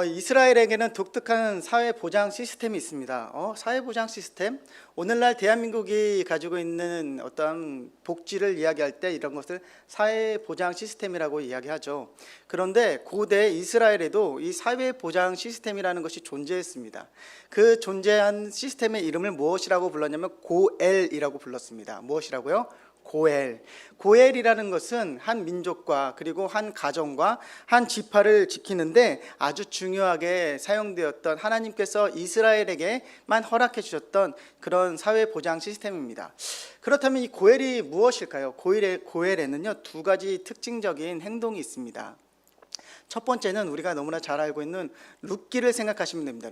이스라엘에게는 독특한 사회보장 시스템이 있습니다. 사회보장 시스템? 오늘날 대한민국이 가지고 있는 어떤 복지를 이야기할 때 이런 것을 사회보장 시스템이라고 이야기하죠. 그런데 고대 이스라엘에도 이 사회보장 시스템이라는 것이 존재했습니다. 그 존재한 시스템의 이름을 무엇이라고 불렀냐면 고엘이라고 불렀습니다. 무엇이라고요? 고엘. 고엘이라는 것은 한 민족과 그리고 한 가정과 한 지파를 지키는데 아주 중요하게 사용되었던, 하나님께서 이스라엘에게만 허락해 주셨던 그런 사회 보장 시스템입니다. 그렇다면 이 고엘이 무엇일까요? 고엘에는요, 두 가지 특징적인 행동이 있습니다. 첫 번째는 우리가 너무나 잘 알고 있는 룻기를 생각하시면 됩니다.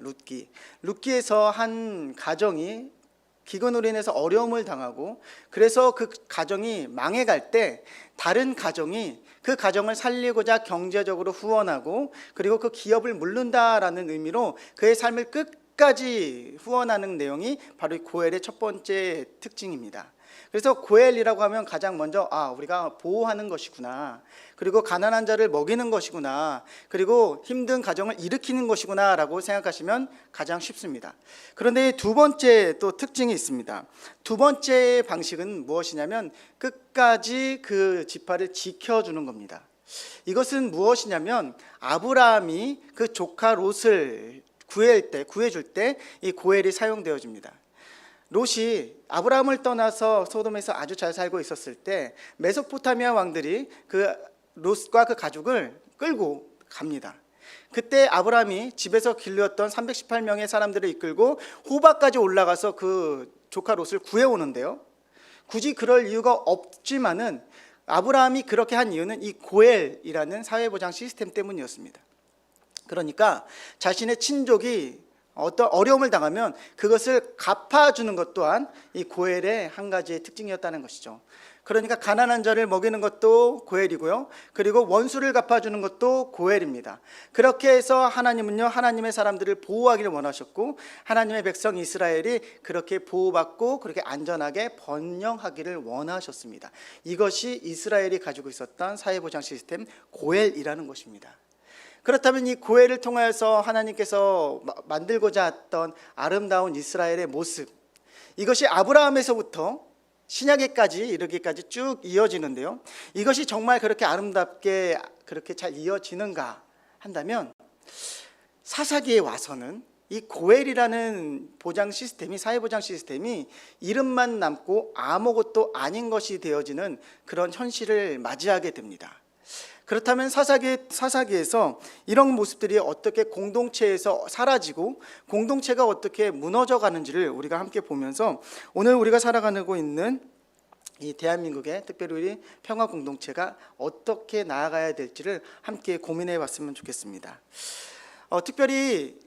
룻기에서 한 가정이 기근으로 인해서 어려움을 당하고, 그래서 그 가정이 망해갈 때 다른 가정이 그 가정을 살리고자 경제적으로 후원하고, 그리고 그 기업을 물른다라는 의미로 그의 삶을 끝까지 후원하는 내용이 바로 이 고엘의 첫 번째 특징입니다. 그래서 고엘이라고 하면 가장 먼저 우리가 보호하는 것이구나, 그리고 가난한 자를 먹이는 것이구나, 그리고 힘든 가정을 일으키는 것이구나 라고 생각하시면 가장 쉽습니다. 그런데 두 번째 또 특징이 있습니다. 두 번째 방식은 무엇이냐면 끝까지 그 지파를 지켜주는 겁니다. 이것은 무엇이냐면 아브라함이 그 조카 롯을 구해줄 때 이 고엘이 사용되어집니다. 롯이 아브라함을 떠나서 소돔에서 아주 잘 살고 있었을 때 메소포타미아 왕들이 그 롯과 그 가족을 끌고 갑니다. 그때 아브라함이 집에서 길렀던 318명의 사람들을 이끌고 호박까지 올라가서 그 조카 롯을 구해오는데요, 굳이 그럴 이유가 없지만은 아브라함이 그렇게 한 이유는 이 고엘이라는 사회보장 시스템 때문이었습니다. 그러니까 자신의 친족이 어떤 어려움을 당하면 그것을 갚아주는 것 또한 이 고엘의 한 가지의 특징이었다는 것이죠. 그러니까 가난한 자를 먹이는 것도 고엘이고요, 그리고 원수를 갚아주는 것도 고엘입니다. 그렇게 해서 하나님은요, 하나님의 사람들을 보호하기를 원하셨고, 하나님의 백성 이스라엘이 그렇게 보호받고 그렇게 안전하게 번영하기를 원하셨습니다. 이것이 이스라엘이 가지고 있었던 사회보장 시스템 고엘이라는 것입니다. 그렇다면 이 고엘을 통하여서 하나님께서 만들고자 했던 아름다운 이스라엘의 모습, 이것이 아브라함에서부터 신약에까지 이르기까지 쭉 이어지는데요, 이것이 정말 그렇게 아름답게 그렇게 잘 이어지는가 한다면 사사기에 와서는 이 고엘이라는 보장 시스템이, 사회보장 시스템이 이름만 남고 아무것도 아닌 것이 되어지는 그런 현실을 맞이하게 됩니다. 그렇다면 사사기에서 이런 모습들이 어떻게 공동체에서 사라지고 공동체가 어떻게 무너져 가는지를 우리가 함께 보면서 오늘 우리가 살아가고 있는 이 대한민국의, 특별히 우리 평화 공동체가 어떻게 나아가야 될지를 함께 고민해 봤으면 좋겠습니다. 특별히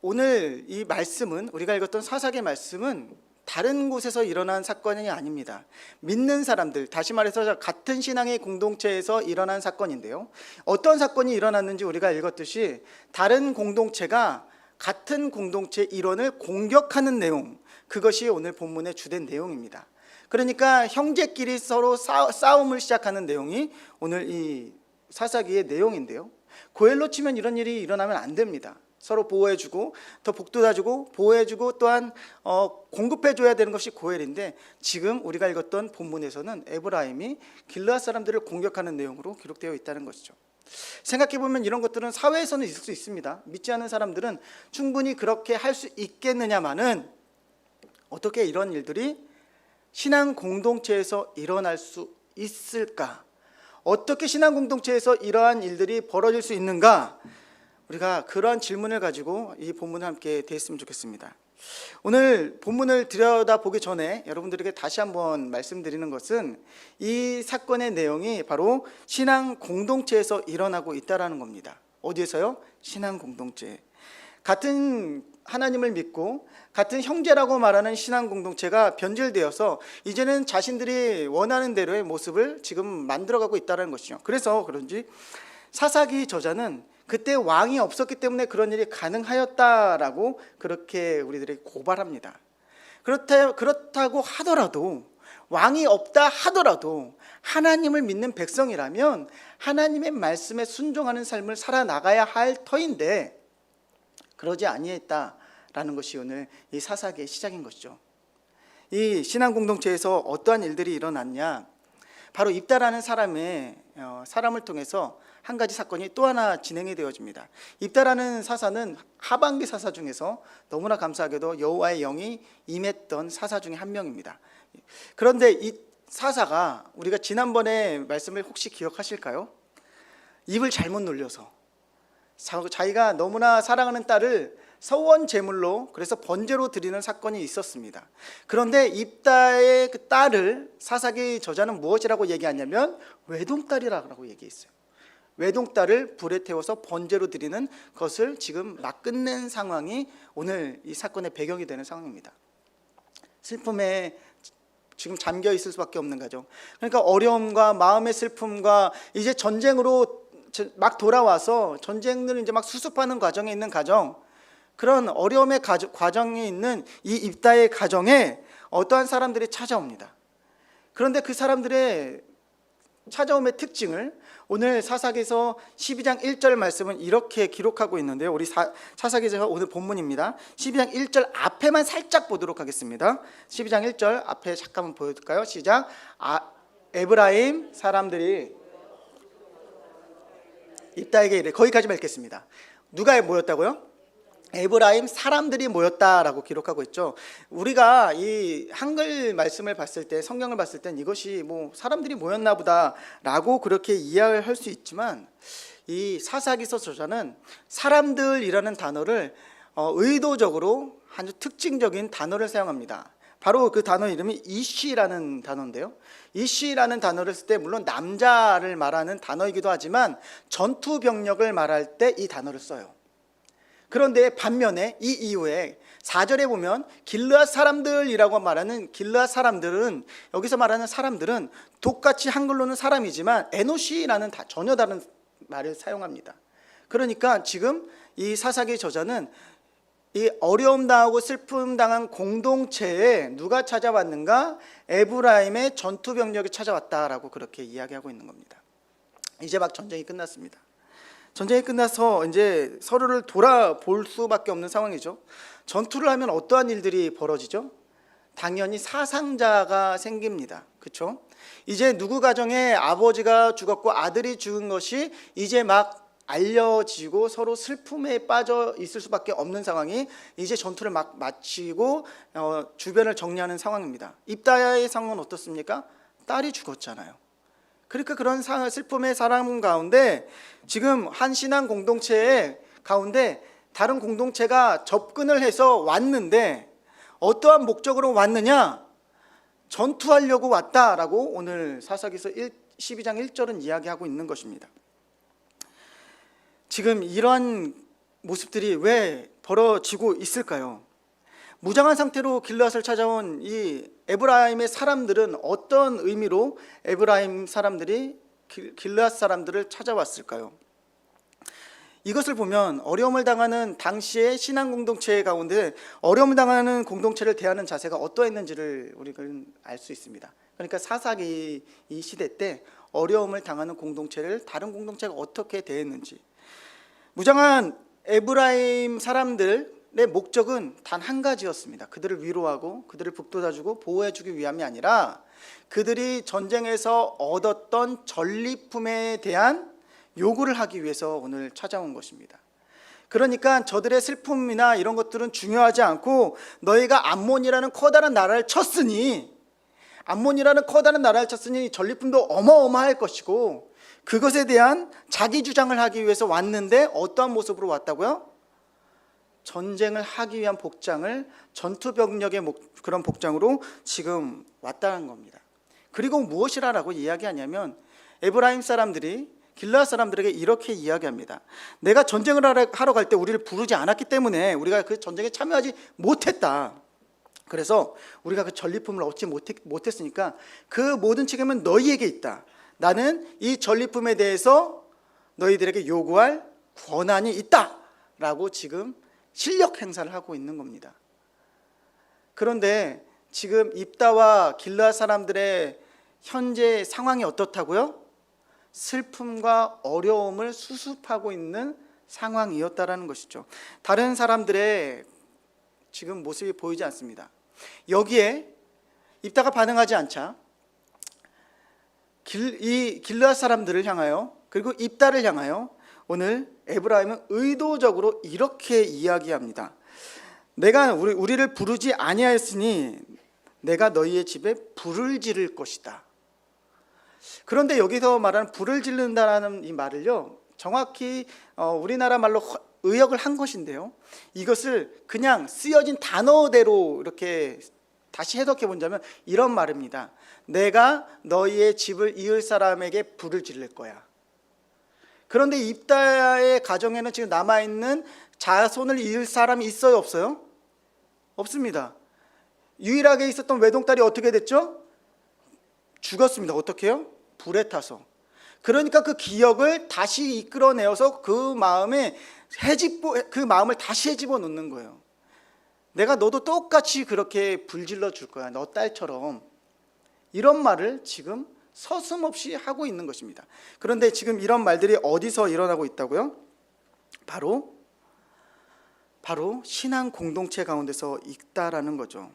오늘 이 말씀은, 우리가 읽었던 사사기 말씀은 다른 곳에서 일어난 사건이 아닙니다. 믿는 사람들, 다시 말해서 같은 신앙의 공동체에서 일어난 사건인데요, 어떤 사건이 일어났는지 우리가 읽었듯이 다른 공동체가 같은 공동체 일원을 공격하는 내용, 그것이 오늘 본문의 주된 내용입니다. 그러니까 형제끼리 서로 싸움을 시작하는 내용이 오늘 이 사사기의 내용인데요, 고엘로 치면 이런 일이 일어나면 안 됩니다. 서로 보호해주고 더 복돋아주고 보호해주고 또한 공급해줘야 되는 것이 고엘인데, 지금 우리가 읽었던 본문에서는 에브라임이 길르앗 사람들을 공격하는 내용으로 기록되어 있다는 것이죠. 생각해보면 이런 것들은 사회에서는 있을 수 있습니다. 믿지 않는 사람들은 충분히 그렇게 할 수 있겠느냐마는 어떻게 이런 일들이 신앙 공동체에서 일어날 수 있을까? 어떻게 신앙 공동체에서 이러한 일들이 벌어질 수 있는가? 우리가 그러한 질문을 가지고 이 본문을 함께 대했으면 좋겠습니다. 오늘 본문을 들여다보기 전에 여러분들에게 다시 한번 말씀드리는 것은 이 사건의 내용이 바로 신앙 공동체에서 일어나고 있다는 겁니다. 어디에서요? 신앙 공동체. 같은 하나님을 믿고 같은 형제라고 말하는 신앙 공동체가 변질되어서 이제는 자신들이 원하는 대로의 모습을 지금 만들어가고 있다는 것이죠. 그래서 그런지 사사기 저자는 그때 왕이 없었기 때문에 그런 일이 가능하였다라고 그렇게 우리들에게 고발합니다. 그렇다고 하더라도 왕이 없다 하더라도 하나님을 믿는 백성이라면 하나님의 말씀에 순종하는 삶을 살아나가야 할 터인데 그러지 아니했다라는 것이 오늘 이 사사기의 시작인 것이죠. 이 신앙 공동체에서 어떠한 일들이 일어났냐, 바로 입다라는 사람을 통해서 한 가지 사건이 또 하나 진행이 되어집니다. 입다라는 사사는 하반기 사사 중에서 너무나 감사하게도 여호와의 영이 임했던 사사 중에 한 명입니다. 그런데 이 사사가 우리가 지난번에 말씀을 혹시 기억하실까요? 입을 잘못 놀려서 자기가 너무나 사랑하는 딸을 서원 제물로, 그래서 번제로 드리는 사건이 있었습니다. 그런데 입다의 그 딸을 사사기 저자는 무엇이라고 얘기하냐면 외동딸이라고 얘기했어요. 외동딸을 불에 태워서 번제로 드리는 것을 지금 막 끝낸 상황이 오늘 이 사건의 배경이 되는 상황입니다. 슬픔에 지금 잠겨 있을 수밖에 없는 가정, 그러니까 어려움과 마음의 슬픔과 이제 전쟁으로 막 돌아와서 전쟁을 이제 막 수습하는 과정에 있는 가정, 그런 어려움의 과정에 있는 이 입다의 가정에 어떠한 사람들이 찾아옵니다. 그런데 그 사람들의 찾아옴의 특징을 오늘 사사기에서 12장 1절 말씀은 이렇게 기록하고 있는데요. 우리 사사기에서 오늘 본문입니다. 12장 1절 앞에만 살짝 보도록 하겠습니다. 12장 1절 앞에 잠깐만 보여줄까요? 시작. 에브라임 사람들이 입다에게 이래. 거기까지만 읽겠습니다. 누가 모였다고요? 에브라임 사람들이 모였다라고 기록하고 있죠. 우리가 이 한글 말씀을 봤을 때, 성경을 봤을 땐 이것이 뭐 사람들이 모였나 보다라고 그렇게 이해할 수 있지만, 이 사사기서 저자는 사람들이라는 단어를 의도적으로 아주 특징적인 단어를 사용합니다. 바로 그 단어 이름이 이쉬라는 단어인데요. 이쉬라는 단어를 쓸 때 물론 남자를 말하는 단어이기도 하지만 전투 병력을 말할 때 이 단어를 써요. 그런데 반면에 이 이후에 4절에 보면 길르앗 사람들이라고 말하는 길르앗 사람들은, 여기서 말하는 사람들은 똑같이 한글로는 사람이지만 에노시라는 전혀 다른 말을 사용합니다. 그러니까 지금 이 사사기 저자는 이 어려움 당하고 슬픔 당한 공동체에 누가 찾아왔는가? 에브라임의 전투 병력이 찾아왔다라고 그렇게 이야기하고 있는 겁니다. 이제 막 전쟁이 끝났습니다. 전쟁이 끝나서 이제 서로를 돌아볼 수밖에 없는 상황이죠. 전투를 하면 어떠한 일들이 벌어지죠? 당연히 사상자가 생깁니다. 그렇죠? 이제 누구 가정에 아버지가 죽었고 아들이 죽은 것이 이제 막 알려지고 서로 슬픔에 빠져 있을 수밖에 없는 상황이 이제 전투를 막 마치고 주변을 정리하는 상황입니다. 입다의 상황은 어떻습니까? 딸이 죽었잖아요. 그러니까 그런 슬픔의 사람 가운데 지금 한 신앙 공동체 가운데 다른 공동체가 접근을 해서 왔는데 어떠한 목적으로 왔느냐? 전투하려고 왔다라고 오늘 사사기서 12장 1절은 이야기하고 있는 것입니다. 지금 이러한 모습들이 왜 벌어지고 있을까요? 무장한 상태로 길르앗을 찾아온 이 에브라임의 사람들은 어떤 의미로 에브라임 사람들이 길르앗 사람들을 찾아왔을까요? 이것을 보면 어려움을 당하는 당시의 신앙 공동체 가운데 어려움을 당하는 공동체를 대하는 자세가 어떠했는지를 우리가 알 수 있습니다. 그러니까 사사기 이 시대 때 어려움을 당하는 공동체를 다른 공동체가 어떻게 대했는지, 무장한 에브라임 사람들의 목적은 단 한 가지였습니다. 그들을 위로하고 그들을 북돋아주고 보호해주기 위함이 아니라 그들이 전쟁에서 얻었던 전리품에 대한 요구를 하기 위해서 오늘 찾아온 것입니다. 그러니까 저들의 슬픔이나 이런 것들은 중요하지 않고 너희가 암몬이라는 커다란 나라를 쳤으니 전리품도 어마어마할 것이고 그것에 대한 자기 주장을 하기 위해서 왔는데 어떠한 모습으로 왔다고요? 전쟁을 하기 위한 복장을, 전투병력의 그런 복장으로 지금 왔다는 겁니다. 그리고 무엇이라고 이야기하냐면 에브라임 사람들이 길르앗 사람들에게 이렇게 이야기합니다. 내가 전쟁을 하러 갈 때 우리를 부르지 않았기 때문에 우리가 그 전쟁에 참여하지 못했다. 그래서 우리가 그 전리품을 얻지 못했으니까 그 모든 책임은 너희에게 있다. 나는 이 전리품에 대해서 너희들에게 요구할 권한이 있다라고 지금 실력 행사를 하고 있는 겁니다. 그런데 지금 입다와 길르앗 사람들의 현재 상황이 어떻다고요? 슬픔과 어려움을 수습하고 있는 상황이었다라는 것이죠. 다른 사람들의 지금 모습이 보이지 않습니다. 여기에 입다가 반응하지 않자 이 길르앗 사람들을 향하여, 그리고 입다를 향하여 오늘 에브라임은 의도적으로 이렇게 이야기합니다. 내가 우리를 부르지 아니하였으니 내가 너희의 집에 불을 지를 것이다. 그런데 여기서 말하는 불을 지른다라는 이 말을요, 정확히 우리나라 말로 의역을 한 것인데요, 이것을 그냥 쓰여진 단어대로 이렇게 다시 해석해 본다면 이런 말입니다. 내가 너희의 집을 이을 사람에게 불을 지를 거야. 그런데 입다의 가정에는 지금 남아있는 자손을 이을 사람이 있어요, 없어요? 없습니다. 유일하게 있었던 외동딸이 어떻게 됐죠? 죽었습니다. 어떻게 해요? 불에 타서. 그러니까 그 기억을 다시 이끌어내어서 그 마음을 다시 헤집어 놓는 거예요. 내가 너도 똑같이 그렇게 불질러 줄 거야, 너 딸처럼. 이런 말을 지금 서슴없이 하고 있는 것입니다. 그런데 지금 이런 말들이 어디서 일어나고 있다고요? 바로 신앙 공동체 가운데서 있다라는 거죠.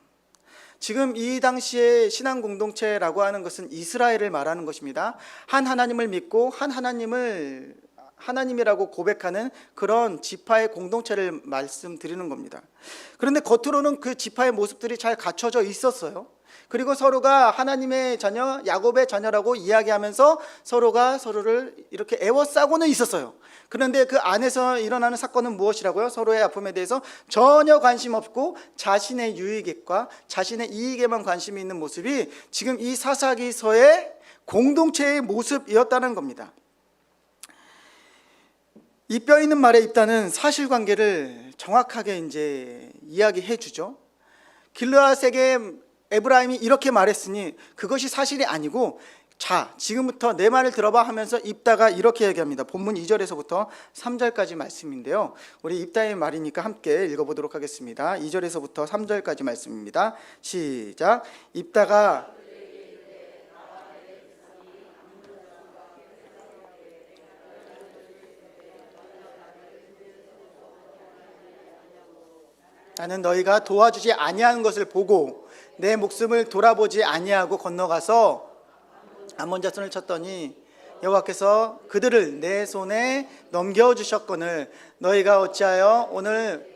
지금 이 당시에 신앙 공동체라고 하는 것은 이스라엘을 말하는 것입니다. 한 하나님을 믿고 한 하나님을 하나님이라고 고백하는 그런 지파의 공동체를 말씀드리는 겁니다. 그런데 겉으로는 그 지파의 모습들이 잘 갖춰져 있었어요. 그리고 서로가 하나님의 자녀, 야곱의 자녀라고 이야기하면서 서로가 서로를 이렇게 애워싸고는 있었어요. 그런데 그 안에서 일어나는 사건은 무엇이라고요? 서로의 아픔에 대해서 전혀 관심 없고 자신의 유익과 자신의 이익에만 관심이 있는 모습이 지금 이 사사기서의 공동체의 모습이었다는 겁니다. 이 뼈 있는 말에 입다는 사실관계를 정확하게 이제 이야기해 주죠. 길르앗에게 에브라임이 이렇게 말했으니 그것이 사실이 아니고, 자, 지금부터 내 말을 들어봐 하면서 입다가 이렇게 얘기합니다. 본문 2절에서부터 3절까지 말씀인데요, 우리 입다의 말이니까 함께 읽어보도록 하겠습니다. 2절에서부터 3절까지 말씀입니다. 시작. 입다가 나는 너희가 도와주지 아니하는 것을 보고 내 목숨을 돌아보지 아니하고 건너가서 암몬 자손을 쳤더니 여호와께서 그들을 내 손에 넘겨주셨거늘 너희가 어찌하여 오늘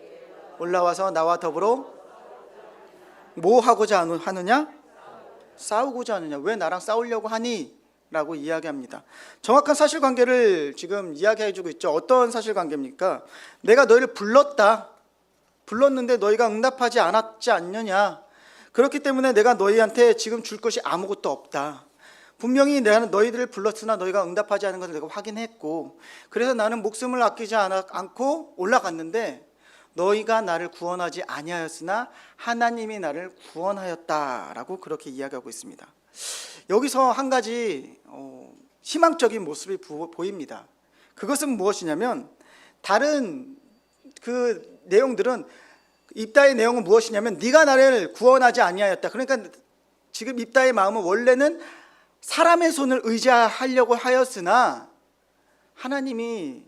올라와서 나와 더불어 뭐 하고자 하느냐? 싸우고자 하느냐? 왜 나랑 싸우려고 하니? 라고 이야기합니다. 정확한 사실관계를 지금 이야기해주고 있죠. 어떤 사실관계입니까? 내가 너희를 불렀는데 너희가 응답하지 않았지 않느냐? 그렇기 때문에 내가 너희한테 지금 줄 것이 아무것도 없다. 분명히 내가 너희들을 불렀으나 너희가 응답하지 않은 것을 내가 확인했고, 그래서 나는 목숨을 아끼지 않고 올라갔는데 너희가 나를 구원하지 아니하였으나 하나님이 나를 구원하였다라고 그렇게 이야기하고 있습니다. 여기서 한 가지 희망적인 모습이 보입니다. 그것은 무엇이냐면, 다른 그 내용들은, 입다의 내용은 무엇이냐면 네가 나를 구원하지 아니하였다. 그러니까 지금 입다의 마음은 원래는 사람의 손을 의지하려고 하였으나 하나님의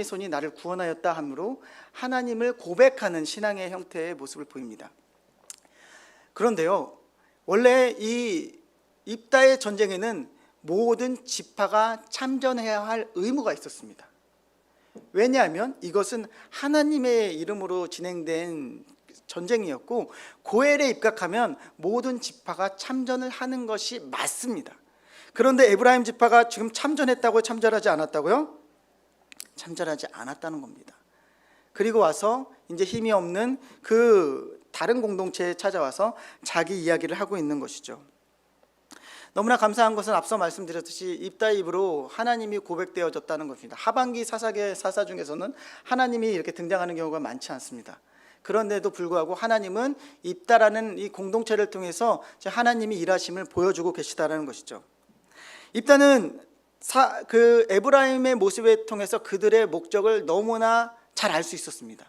손이 나를 구원하였다 하므로 하나님을 고백하는 신앙의 형태의 모습을 보입니다. 그런데요, 원래 이 입다의 전쟁에는 모든 지파가 참전해야 할 의무가 있었습니다. 왜냐하면 이것은 하나님의 이름으로 진행된 전쟁이었고, 고엘에 입각하면 모든 지파가 참전을 하는 것이 맞습니다. 그런데 에브라임 지파가 지금 참전했다고 참전하지 않았다고요? 참전하지 않았다는 겁니다. 그리고 와서 이제 힘이 없는 그 다른 공동체에 찾아와서 자기 이야기를 하고 있는 것이죠. 너무나 감사한 것은 앞서 말씀드렸듯이 입다의 입으로 하나님이 고백되어졌다는 것입니다. 하반기 사사계 사사 중에서는 하나님이 이렇게 등장하는 경우가 많지 않습니다. 그런데도 불구하고 하나님은 입다라는 이 공동체를 통해서 하나님이 일하심을 보여주고 계시다는 것이죠. 입다는 그 에브라임의 모습을 통해서 그들의 목적을 너무나 잘 알 수 있었습니다.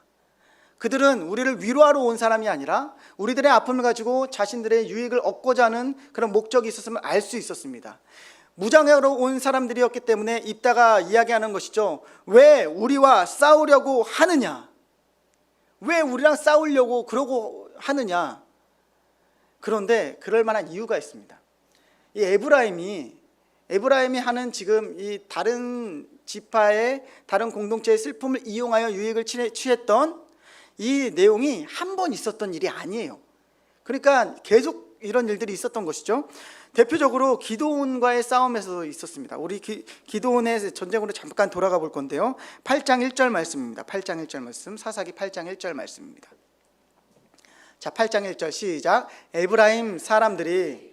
그들은 우리를 위로하러 온 사람이 아니라 우리들의 아픔을 가지고 자신들의 유익을 얻고자 하는 그런 목적이 있었음을 알 수 있었습니다. 무장하러 온 사람들이었기 때문에 입다가 이야기하는 것이죠. 왜 우리와 싸우려고 하느냐? 왜 우리랑 싸우려고 그러고 하느냐? 그런데 그럴 만한 이유가 있습니다. 이 에브라임이 하는 지금 이 다른 지파의 다른 공동체의 슬픔을 이용하여 유익을 취했던 이 내용이 한 번 있었던 일이 아니에요. 그러니까 계속 이런 일들이 있었던 것이죠. 대표적으로 기드온과의 싸움에서 있었습니다. 우리 기드온의 전쟁으로 잠깐 돌아가 볼 건데요. 8장 1절 말씀입니다. 8장 1절 말씀, 사사기 8장 1절 말씀입니다. 자, 8장 1절 시작. 에브라임 사람들이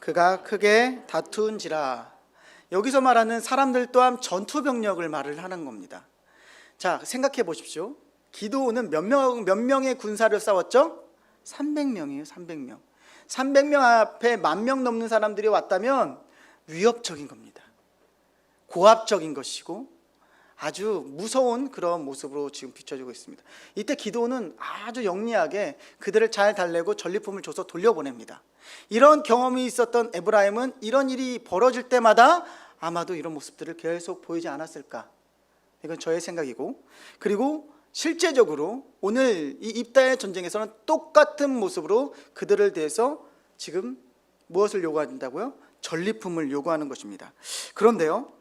그가 크게 다툰지라. 여기서 말하는 사람들 또한 전투병력을 말을 하는 겁니다. 자, 생각해 보십시오. 기드온은 몇 명의 군사를 싸웠죠? 300명이에요. 300명. 300명 앞에 10,000명 넘는 사람들이 왔다면 위협적인 겁니다. 고압적인 것이고 아주 무서운 그런 모습으로 지금 비춰지고 있습니다. 이때 기드온은 아주 영리하게 그들을 잘 달래고 전리품을 줘서 돌려보냅니다. 이런 경험이 있었던 에브라임은 이런 일이 벌어질 때마다 아마도 이런 모습들을 계속 보이지 않았을까? 이건 저의 생각이고, 그리고 실제적으로 오늘 이 입다의 전쟁에서는 똑같은 모습으로 그들을 대해서 지금 무엇을 요구한다고요? 전리품을 요구하는 것입니다. 그런데요,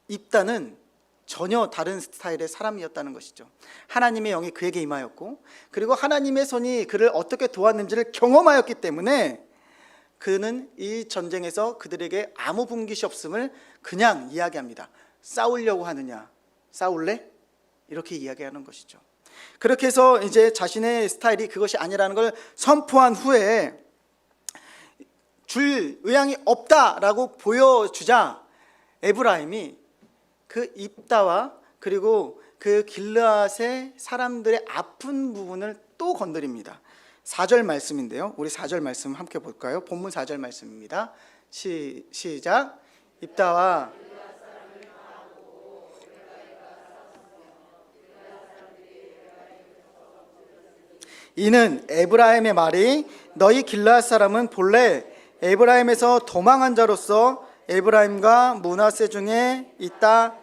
입다는 전혀 다른 스타일의 사람이었다는 것이죠. 하나님의 영이 그에게 임하였고, 그리고 하나님의 손이 그를 어떻게 도왔는지를 경험하였기 때문에 그는 이 전쟁에서 그들에게 아무 분깃이 없음을 그냥 이야기합니다. 싸우려고 하느냐? 싸울래? 이렇게 이야기하는 것이죠. 그렇게 해서 이제 자신의 스타일이 그것이 아니라는 걸 선포한 후에 줄 의향이 없다라고 보여주자 에브라임이 그 입다와 그리고 그 길르앗의 사람들의 아픈 부분을 또 건드립니다. 4절 말씀인데요. 우리 4절 말씀 함께 볼까요? 본문 4절 말씀입니다. 시작. 입다와 이는 에브라임의 말이 너희 길르앗 사람은 본래 에브라임에서 도망한 자로서 에브라임과 므낫세 중에 있다.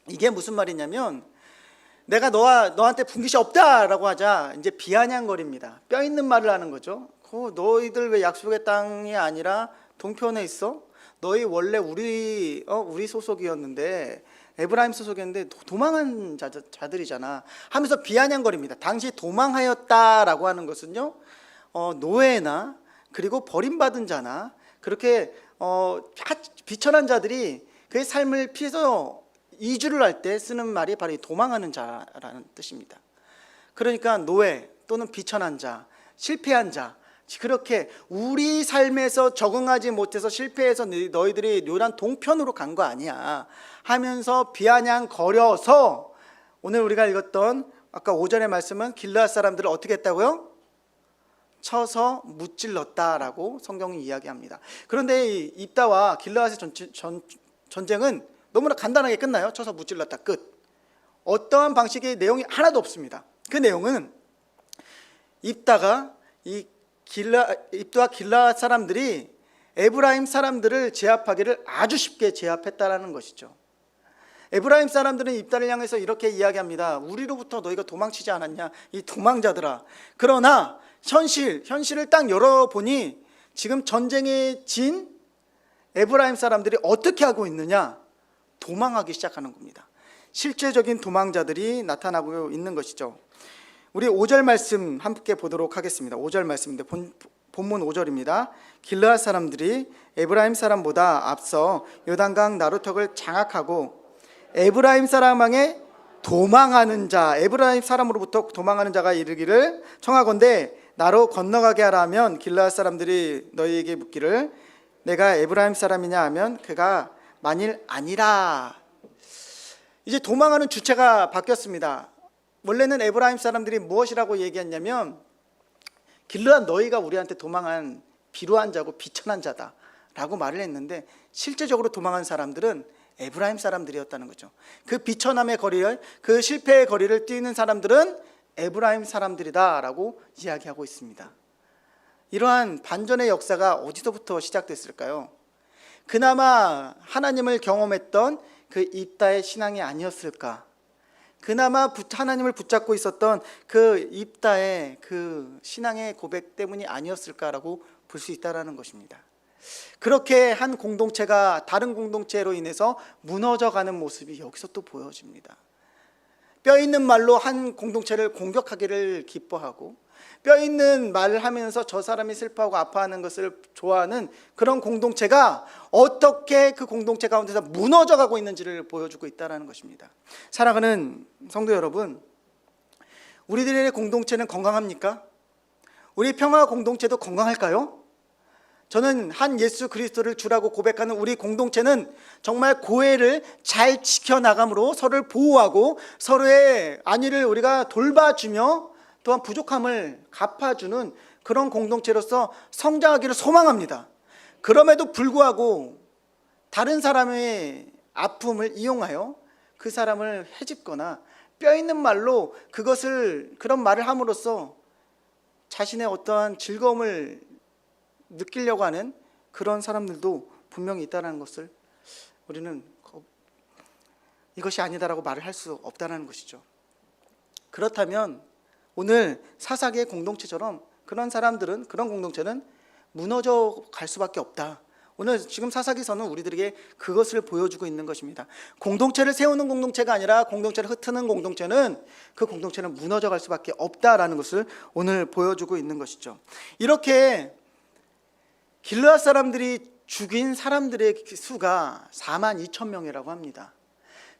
이게 무슨 말이냐면 내가 너한테 분깃이 없다라고 하자 이제 비아냥거립니다. 뼈 있는 말을 하는 거죠. 너희들 왜 약속의 땅이 아니라 동편에 있어? 너희 원래 우리 소속이었는데 에브라임 소속이었는데 도망한 자들이잖아 하면서 비아냥거립니다. 당시 도망하였다라고 하는 것은요, 노예나 그리고 버림받은 자나 그렇게 비천한 자들이 그의 삶을 피해서 이주를 할 때 쓰는 말이 바로 도망하는 자라는 뜻입니다. 그러니까 노예 또는 비천한 자, 실패한 자, 그렇게 우리 삶에서 적응하지 못해서 실패해서 너희들이 요단 동편으로 간 거 아니야 하면서 비아냥거려서 오늘 우리가 읽었던 아까 5절의 말씀은 길르앗 사람들을 어떻게 했다고요? 쳐서 무찔렀다라고 성경이 이야기합니다. 그런데 이 입다와 길르앗의 전쟁은 너무나 간단하게 끝나요. 쳐서 무찔렀다, 끝. 어떠한 방식의 내용이 하나도 없습니다. 그 내용은 입다와 길르앗 사람들이 에브라임 사람들을 제압하기를 아주 쉽게 제압했다라는 것이죠. 에브라임 사람들은 입다를 향해서 이렇게 이야기합니다. 우리로부터 너희가 도망치지 않았냐, 이 도망자들아. 그러나 현실을 딱 열어보니 지금 전쟁에 진 에브라임 사람들이 어떻게 하고 있느냐? 도망하기 시작하는 겁니다. 실제적인 도망자들이 나타나고 있는 것이죠. 우리 5절 말씀 함께 보도록 하겠습니다. 5절 말씀인데 본문 5절입니다. 길르앗 사람들이 에브라임 사람보다 앞서 요단강 나루턱을 장악하고 에브라임 사람 향해 도망하는 자, 에브라임 사람으로부터 도망하는 자가 이르기를 청하건대 나로 건너가게 하라면 길르앗 사람들이 너희에게 묻기를 내가 에브라임 사람이냐 하면 그가 만일 아니라. 이제 도망하는 주체가 바뀌었습니다. 원래는 에브라임 사람들이 무엇이라고 얘기했냐면 길르앗 너희가 우리한테 도망한 비루한 자고 비천한 자다라고 말을 했는데 실제적으로 도망한 사람들은 에브라임 사람들이었다는 거죠. 그 비천함의 거리를, 그 실패의 거리를 뛰는 사람들은 에브라임 사람들이다라고 이야기하고 있습니다. 이러한 반전의 역사가 어디서부터 시작됐을까요? 그나마 하나님을 경험했던 그 입다의 신앙이 아니었을까? 그나마 하나님을 붙잡고 있었던 그 입다의 그 신앙의 고백 때문이 아니었을까라고 볼 수 있다는 것입니다. 그렇게 한 공동체가 다른 공동체로 인해서 무너져가는 모습이 여기서 또 보여집니다. 뼈 있는 말로 한 공동체를 공격하기를 기뻐하고 뼈 있는 말을 하면서 저 사람이 슬퍼하고 아파하는 것을 좋아하는 그런 공동체가 어떻게 그 공동체 가운데서 무너져가고 있는지를 보여주고 있다는 것입니다. 사랑하는 성도 여러분, 우리들의 공동체는 건강합니까? 우리 평화 공동체도 건강할까요? 저는 한 예수 그리스도를 주라고 고백하는 우리 공동체는 정말 고해를 잘 지켜나감으로 서로를 보호하고 서로의 안위를 우리가 돌봐주며 또한 부족함을 갚아주는 그런 공동체로서 성장하기를 소망합니다. 그럼에도 불구하고 다른 사람의 아픔을 이용하여 그 사람을 헤집거나 뼈 있는 말로 그런 말을 함으로써 자신의 어떠한 즐거움을 느끼려고 하는 그런 사람들도 분명히 있다는 것을 우리는 이것이 아니다라고 말을 할 수 없다는 것이죠. 그렇다면 오늘 사사기의 공동체처럼 그런 사람들은, 그런 공동체는 무너져 갈 수밖에 없다. 오늘 지금 사사기서는 우리들에게 그것을 보여주고 있는 것입니다. 공동체를 세우는 공동체가 아니라 공동체를 흩트는 공동체는 그 공동체는 무너져 갈 수밖에 없다라는 것을 오늘 보여주고 있는 것이죠. 이렇게 길르앗 사람들이 죽인 사람들의 수가 42,000명이라고 합니다.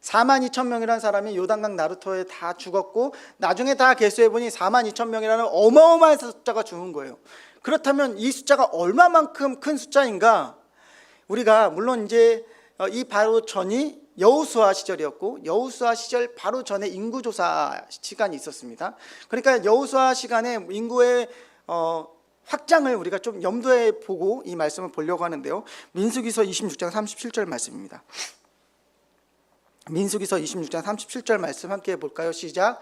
42,000명이라는 사람이 요단강 나루터에 다 죽었고 나중에 다 계수해보니 42,000명이라는 어마어마한 숫자가 죽은 거예요. 그렇다면 이 숫자가 얼마만큼 큰 숫자인가? 우리가 물론 이제 이 바로 전이 여호수아 시절이었고 여호수아 시절 바로 전에 인구조사 시간이 있었습니다. 그러니까 여호수아 시간에 인구의 확장을 우리가 좀 염두에 보고 이 말씀을 보려고 하는데요. 민수기서 26장 37절 말씀입니다. 민수기서 26장 37절 말씀 함께 볼까요? 시작.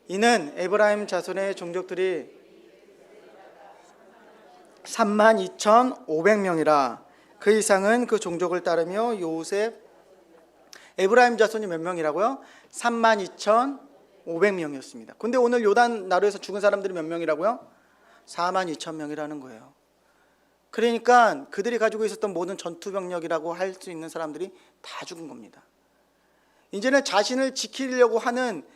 이는 에브라임 자손의 종족들이 32,500명이라 그 이상은 그 종족을 따르며 요셉 에브라임 자손이 몇 명이라고요? 32,500명이었습니다. 근데 오늘 요단 나루에서 죽은 사람들이 몇 명이라고요? 42,000명이라는 거예요. 그러니까 그들이 가지고 있었던 모든 전투병력이라고 할 수 있는 사람들이 다 죽은 겁니다. 이제는 자신을 지키려고 하는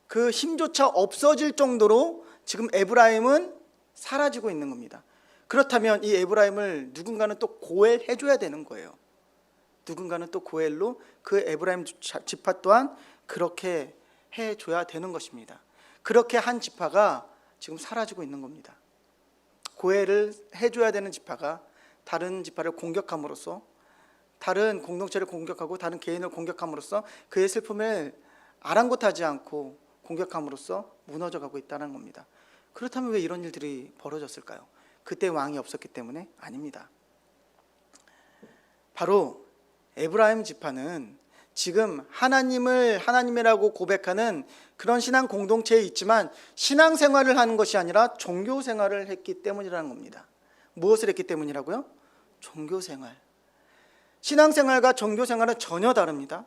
그 힘조차 없어질 정도로 지금 에브라임은 사라지고 있는 겁니다. 그렇다면 이 에브라임을 누군가는 또 고엘해줘야 되는 거예요. 누군가는 또 고엘로 그 에브라임 지파 또한 그렇게 해줘야 되는 것입니다. 그렇게 한 지파가 지금 사라지고 있는 겁니다. 고해를 해줘야 되는 지파가 다른 지파를 공격함으로써, 다른 공동체를 공격하고 다른 개인을 공격함으로써 그의 슬픔을 아랑곳하지 않고 공격함으로써 무너져가고 있다는 겁니다. 그렇다면 왜 이런 일들이 벌어졌을까요? 그때 왕이 없었기 때문에? 아닙니다. 바로 에브라임 지파는 지금 하나님을 하나님이라고 고백하는 그런 신앙 공동체에 있지만 신앙생활을 하는 것이 아니라 종교생활을 했기 때문이라는 겁니다. 무엇을 했기 때문이라고요? 종교생활. 신앙생활과 종교생활은 전혀 다릅니다.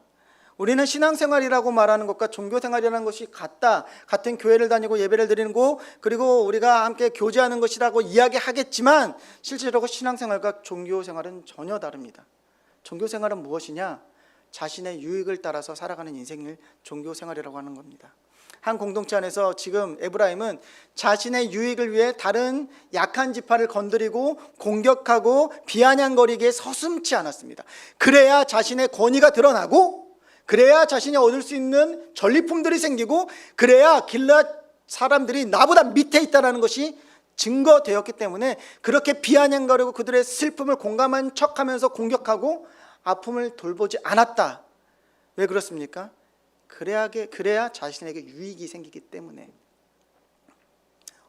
우리는 신앙생활이라고 말하는 것과 종교생활이라는 것이 같은 교회를 다니고 예배를 드리는 거, 그리고 우리가 함께 교제하는 것이라고 이야기하겠지만 실제로 신앙생활과 종교생활은 전혀 다릅니다. 종교생활은 무엇이냐? 자신의 유익을 따라서 살아가는 인생을 종교생활이라고 하는 겁니다. 한 공동체 안에서 지금 에브라임은 자신의 유익을 위해 다른 약한 지파를 건드리고 공격하고 비아냥거리기에 서슴지 않았습니다. 그래야 자신의 권위가 드러나고, 그래야 자신이 얻을 수 있는 전리품들이 생기고, 그래야 길앗 사람들이 나보다 밑에 있다는 것이 증거되었기 때문에 그렇게 비아냥거리고 그들의 슬픔을 공감한 척하면서 공격하고 아픔을 돌보지 않았다. 왜 그렇습니까? 그래야 자신에게 유익이 생기기 때문에.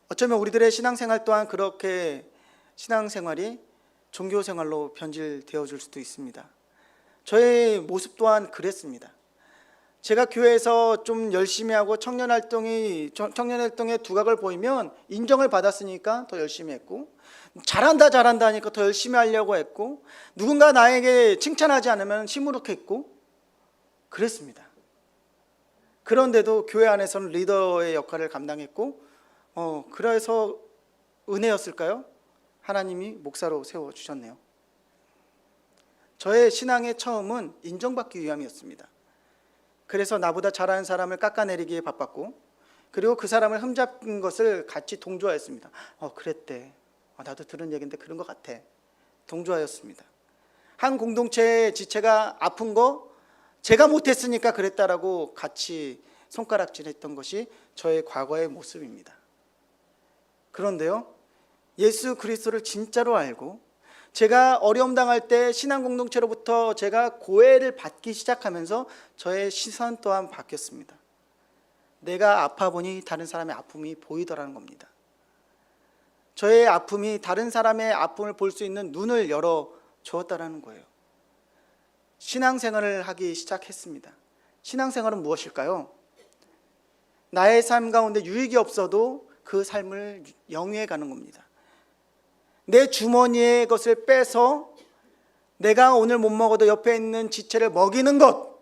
어쩌면 우리들의 신앙생활 또한 그렇게 신앙생활이 종교 생활로 변질되어 줄 수도 있습니다. 저의 모습 또한 그랬습니다. 제가 교회에서 좀 열심히 하고 청년 활동에 두각을 보이면 인정을 받았으니까 더 열심히 했고, 잘한다 하니까 더 열심히 하려고 했고, 누군가 나에게 칭찬하지 않으면 시무룩했고 그랬습니다. 그런데도 교회 안에서는 리더의 역할을 감당했고, 그래서 은혜였을까요? 하나님이 목사로 세워주셨네요. 저의 신앙의 처음은 인정받기 위함이었습니다. 그래서 나보다 잘하는 사람을 깎아내리기에 바빴고, 그리고 그 사람을 흠잡은 것을 같이 동조하였습니다. 그랬대. 나도 들은 얘기인데 그런 것 같아. 동조하였습니다. 한 공동체의 지체가 아픈 거 제가 못했으니까 그랬다라고 같이 손가락질했던 것이 저의 과거의 모습입니다. 그런데요, 예수 그리스도를 진짜로 알고 제가 어려움 당할 때 신앙 공동체로부터 제가 고해를 받기 시작하면서 저의 시선 또한 바뀌었습니다. 내가 아파 보니 다른 사람의 아픔이 보이더라는 겁니다. 저의 아픔이 다른 사람의 아픔을 볼 수 있는 눈을 열어 주었다라는 거예요. 신앙생활을 하기 시작했습니다. 신앙생활은 무엇일까요? 나의 삶 가운데 유익이 없어도 그 삶을 영위해 가는 겁니다. 내 주머니의 것을 빼서 내가 오늘 못 먹어도 옆에 있는 지체를 먹이는 것,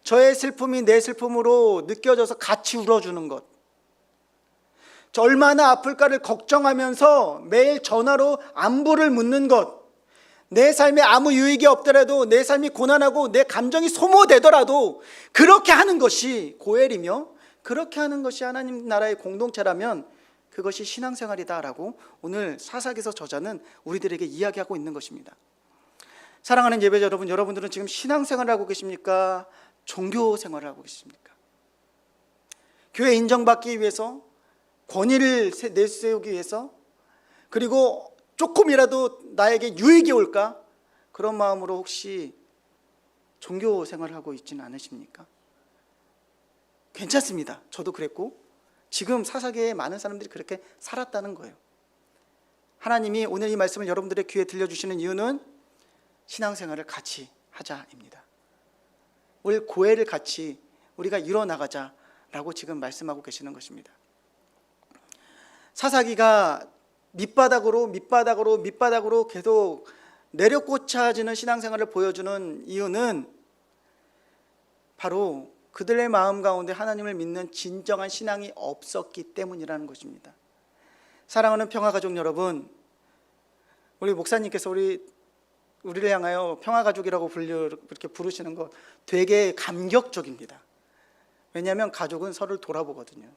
저의 슬픔이 내 슬픔으로 느껴져서 같이 울어주는 것, 저 얼마나 아플까를 걱정하면서 매일 전화로 안부를 묻는 것, 내 삶에 아무 유익이 없더라도, 내 삶이 고난하고 내 감정이 소모되더라도 그렇게 하는 것이 고엘이며, 그렇게 하는 것이 하나님 나라의 공동체라면 그것이 신앙생활이다라고 오늘 사사기서 저자는 우리들에게 이야기하고 있는 것입니다. 사랑하는 예배자 여러분, 여러분들은 지금 신앙생활을 하고 계십니까? 종교생활을 하고 계십니까? 교회 인정받기 위해서, 권위를 내세우기 위해서, 그리고 조금이라도 나에게 유익이 올까? 그런 마음으로 혹시 종교생활을 하고 있지는 않으십니까? 괜찮습니다. 저도 그랬고 지금 사사기에 많은 사람들이 그렇게 살았다는 거예요. 하나님이 오늘 이 말씀을 여러분들의 귀에 들려주시는 이유는 신앙생활을 같이 하자입니다. 우리 고해를 같이 우리가 이뤄나가자라고 지금 말씀하고 계시는 것입니다. 사사기가 밑바닥으로 계속 내려꽂혀지는 신앙생활을 보여주는 이유는 바로 그들의 마음 가운데 하나님을 믿는 진정한 신앙이 없었기 때문이라는 것입니다. 사랑하는 평화가족 여러분, 우리 목사님께서 우리를 향하여 평화가족이라고 그렇게 부르시는 것 되게 감격적입니다. 왜냐하면 가족은 서로를 돌아보거든요.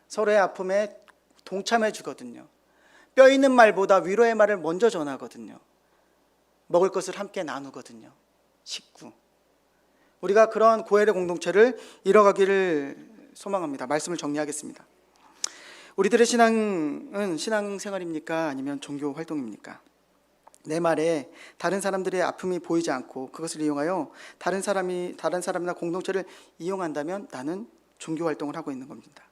서로의 아픔에 동참해 주거든요. 뼈 있는 말보다 위로의 말을 먼저 전하거든요. 먹을 것을 함께 나누거든요. 식구. 우리가 그런 고헬의 공동체를 이뤄가기를 소망합니다. 말씀을 정리하겠습니다. 우리들의 신앙은 신앙생활입니까? 아니면 종교 활동입니까? 내 말에 다른 사람들의 아픔이 보이지 않고 그것을 이용하여 다른 사람이나 공동체를 이용한다면 나는 종교 활동을 하고 있는 겁니다.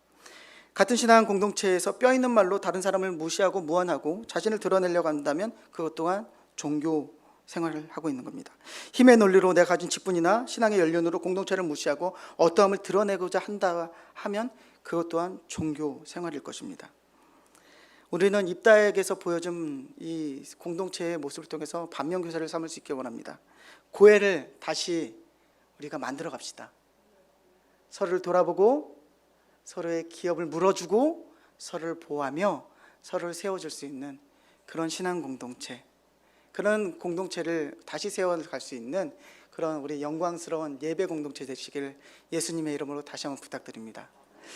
같은 신앙 공동체에서 뼈 있는 말로 다른 사람을 무시하고 무안하고 자신을 드러내려고 한다면 그것 또한 종교 생활을 하고 있는 겁니다. 힘의 논리로 내가 가진 직분이나 신앙의 연륜으로 공동체를 무시하고 어떠함을 드러내고자 한다 하면 그것 또한 종교 생활일 것입니다. 우리는 입다에게서 보여준 이 공동체의 모습을 통해서 반면교사를 삼을 수 있게 원합니다. 고해를 다시 우리가 만들어 갑시다. 서로를 돌아보고 서로의 기업을 물어주고 서로를 보호하며 서로를 세워줄 수 있는 그런 신앙 공동체, 그런 공동체를 다시 세워갈 수 있는 그런 우리 영광스러운 예배 공동체 되시기를 예수님의 이름으로 다시 한번 부탁드립니다.